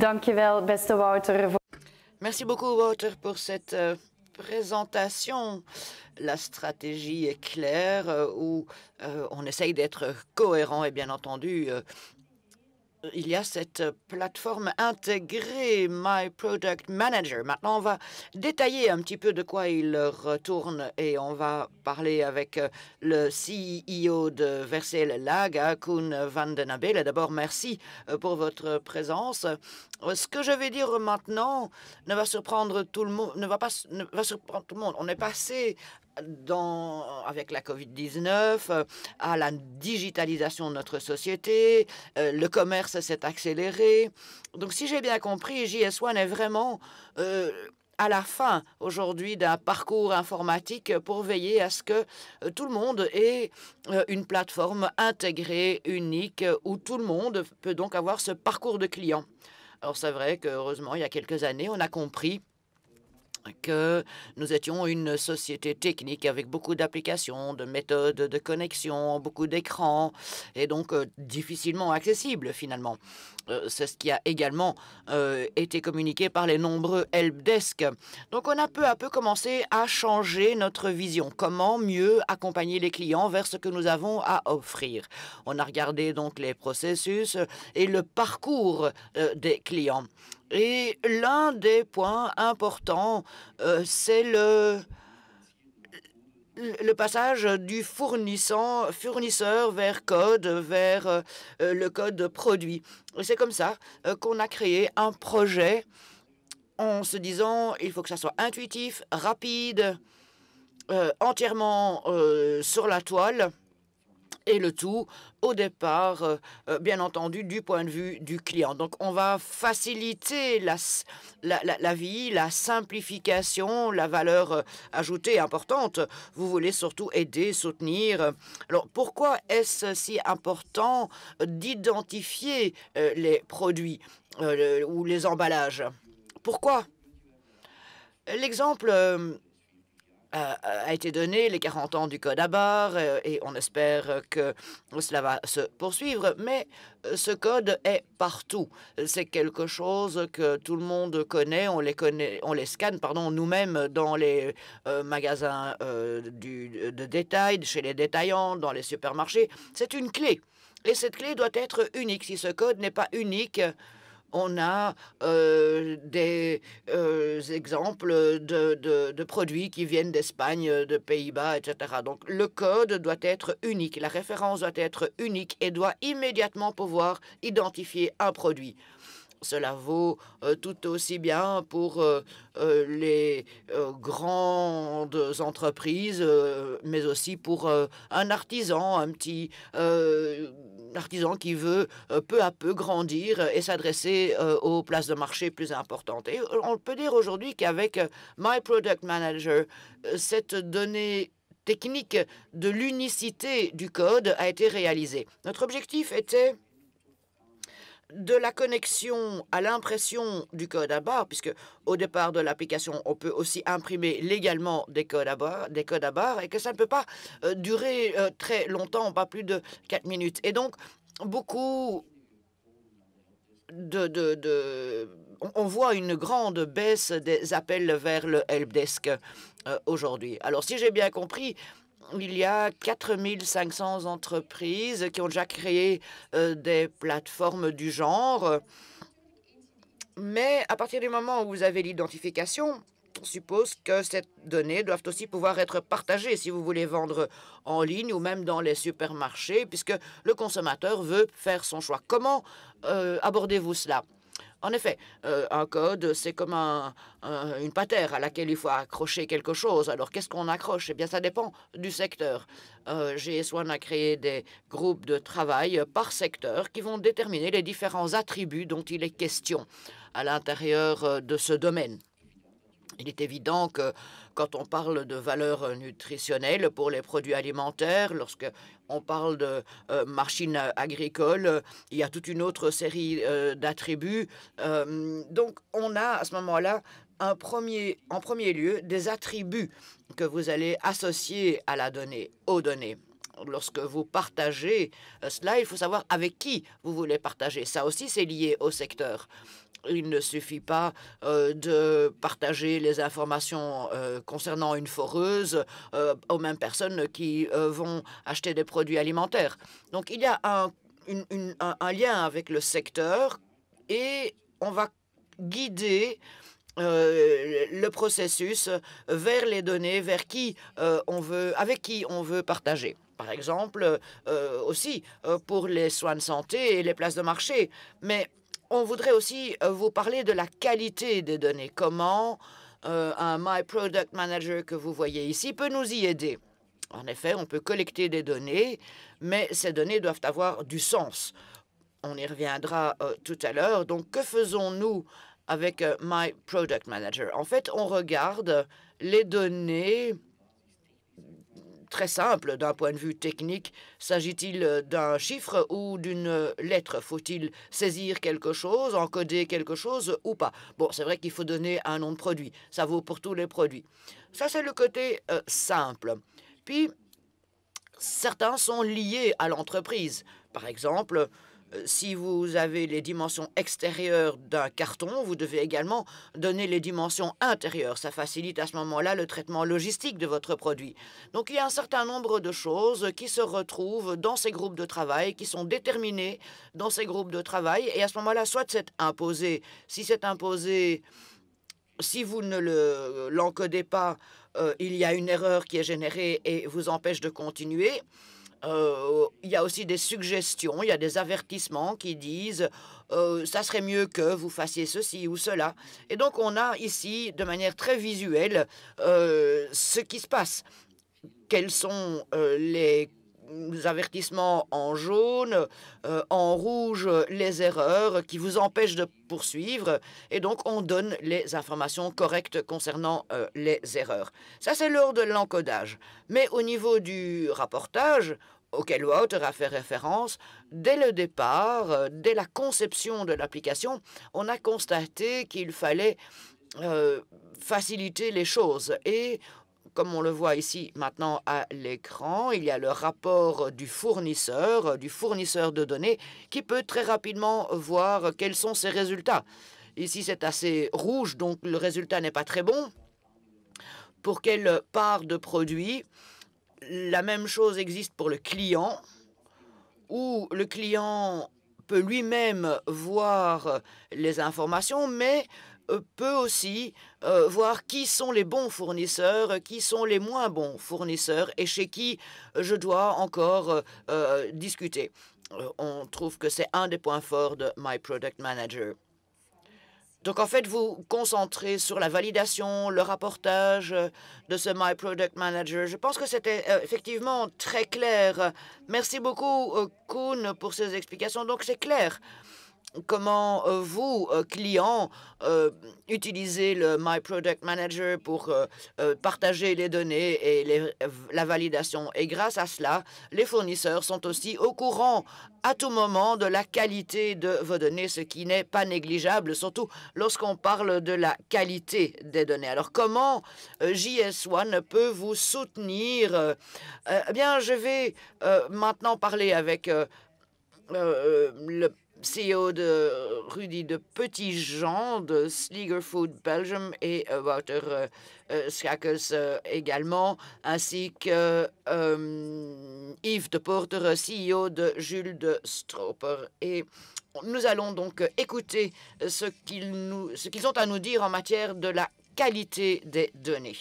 Dankjewel, beste Wouter. Merci beaucoup, Wouter, pour cette présentation. La stratégie est claire, où on essaye d'être cohérent et bien entendu, il y a cette plateforme intégrée My Product Manager. Maintenant, on va détailler un petit peu de quoi il retourne et on va parler avec le CEO de Vercel Laga, Koen van den Abel. D'abord, merci pour votre présence. Ce que je vais dire maintenant ne va surprendre tout le monde, ne va surprendre tout le monde. On est passé avec la COVID-19, à la digitalisation de notre société, le commerce s'est accéléré. Donc, si j'ai bien compris, JS1 est vraiment à la fin aujourd'hui d'un parcours informatique pour veiller à ce que tout le monde ait une plateforme intégrée, unique, où tout le monde peut donc avoir ce parcours de client. Alors, c'est vrai que heureusement, il y a quelques années, on a compris que nous étions une société technique avec beaucoup d'applications, de méthodes de connexion, beaucoup d'écrans, et donc difficilement accessible finalement. C'est ce qui a également été communiqué par les nombreux helpdesk. Donc on a peu à peu commencé à changer notre vision. Comment mieux accompagner les clients vers ce que nous avons à offrir. On a regardé donc les processus et le parcours des clients. Et l'un des points importants, c'est le passage du fournisseur vers code, vers le code produit. C'est comme ça qu'on a créé un projet en se disant il faut que ça soit intuitif, rapide, entièrement sur la toile. Et le tout, au départ, bien entendu, du point de vue du client. Donc, on va faciliter la vie, la simplification, la valeur ajoutée importante. Vous voulez surtout aider, soutenir. Alors, pourquoi est-ce si important d'identifier les produits ou les emballages? Pourquoi? L'exemple a été donné, les 40 ans du code à barres, et on espère que cela va se poursuivre, mais ce code est partout. C'est quelque chose que tout le monde connaît, on les scanne, pardon, nous-mêmes dans les magasins de détail, chez les détaillants, dans les supermarchés. C'est une clé, et cette clé doit être unique. Si ce code n'est pas unique, on a des exemples de produits qui viennent d'Espagne, de Pays-Bas, etc. Donc, le code doit être unique, la référence doit être unique et doit immédiatement pouvoir identifier un produit. Cela vaut tout aussi bien pour les grandes entreprises, mais aussi pour un artisan, un petit artisan qui veut peu à peu grandir et s'adresser aux places de marché plus importantes. Et on peut dire aujourd'hui qu'avec My Product Manager, cette donnée technique de l'unicité du code a été réalisée. Notre objectif était de la connexion à l'impression du code à barres, puisque au départ de l'application, on peut aussi imprimer légalement des codes à barres, et que ça ne peut pas durer très longtemps, pas plus de 4 minutes. Et donc, beaucoup on voit une grande baisse des appels vers le helpdesk aujourd'hui. Alors, si j'ai bien compris, il y a 4500 entreprises qui ont déjà créé des plateformes du genre. Mais à partir du moment où vous avez l'identification, on suppose que ces données doivent aussi pouvoir être partagées si vous voulez vendre en ligne ou même dans les supermarchés, puisque le consommateur veut faire son choix. Comment abordez-vous cela? En effet, un code, c'est comme une patère à laquelle il faut accrocher quelque chose. Alors, qu'est-ce qu'on accroche? Eh bien, ça dépend du secteur. GS1 a créé des groupes de travail par secteur qui vont déterminer les différents attributs dont il est question à l'intérieur de ce domaine. Il est évident que quand on parle de valeur nutritionnelle pour les produits alimentaires, lorsque on parle de machines agricoles, il y a toute une autre série d'attributs. Donc, on a à ce moment-là en premier lieu des attributs que vous allez associer à la donnée, aux données. Lorsque vous partagez cela, il faut savoir avec qui vous voulez partager. Ça aussi, c'est lié au secteur. Il ne suffit pas de partager les informations concernant une foreuse aux mêmes personnes qui vont acheter des produits alimentaires. Donc il y a un lien avec le secteur et on va guider le processus vers les données, vers qui avec qui on veut partager. Par exemple, aussi pour les soins de santé et les places de marché. Mais on voudrait aussi vous parler de la qualité des données. Comment un My Product Manager que vous voyez ici peut nous y aider. En effet, on peut collecter des données, mais ces données doivent avoir du sens. On y reviendra tout à l'heure. Donc, que faisons-nous avec My Product Manager? En fait, on regarde les données très simples d'un point de vue technique. S'agit-il d'un chiffre ou d'une lettre? Faut-il saisir quelque chose, encoder quelque chose ou pas? Bon, c'est vrai qu'il faut donner un nom de produit. Ça vaut pour tous les produits. Ça, c'est le côté simple. Puis, certains sont liés à l'entreprise. Par exemple, si vous avez les dimensions extérieures d'un carton, vous devez également donner les dimensions intérieures. Ça facilite à ce moment-là le traitement logistique de votre produit. Donc, il y a un certain nombre de choses qui se retrouvent dans ces groupes de travail, qui sont déterminées dans ces groupes de travail. Et à ce moment-là, soit c'est imposé. Si c'est imposé, si vous ne l'encodez pas, il y a une erreur qui est générée et vous empêche de continuer. Il y a aussi des suggestions, il y a des avertissements qui disent ça serait mieux que vous fassiez ceci ou cela. Et donc, on a ici, de manière très visuelle, ce qui se passe. Quels sont les avertissements en jaune, en rouge, les erreurs qui vous empêchent de poursuivre. Et donc, on donne les informations correctes concernant les erreurs. Ça, c'est lors de l'encodage. Mais au niveau du rapportage, auquel Wouter a fait référence, dès le départ, dès la conception de l'application, on a constaté qu'il fallait faciliter les choses. Et comme on le voit ici maintenant à l'écran, il y a le rapport du fournisseur de données, qui peut très rapidement voir quels sont ses résultats. Ici, c'est assez rouge, donc le résultat n'est pas très bon. Pour quelle part de produit? La même chose existe pour le client, où le client peut lui-même voir les informations, mais peut aussi voir qui sont les bons fournisseurs, qui sont les moins bons fournisseurs et chez qui je dois encore discuter. On trouve que c'est un des points forts de My Product Manager. Donc, en fait, vous concentrez sur la validation, le rapportage de ce My Product Manager. Je pense que c'était effectivement très clair. Merci beaucoup, Koen, pour ces explications. Donc, c'est clair comment vous, clients, utilisez le My Product Manager pour partager les données et la validation. Et grâce à cela, les fournisseurs sont aussi au courant à tout moment de la qualité de vos données, ce qui n'est pas négligeable, surtout lorsqu'on parle de la qualité des données. Alors, comment JS1 peut vous soutenir? Eh bien, je vais maintenant parler avec le CEO de Rudy de Petitjean de Sleeger Food Belgium et Wouter Schakels également, ainsi que Yves de Porter, CEO de Jules de Stroper. Et nous allons donc écouter ce qu'ils ont à nous dire en matière de la qualité des données.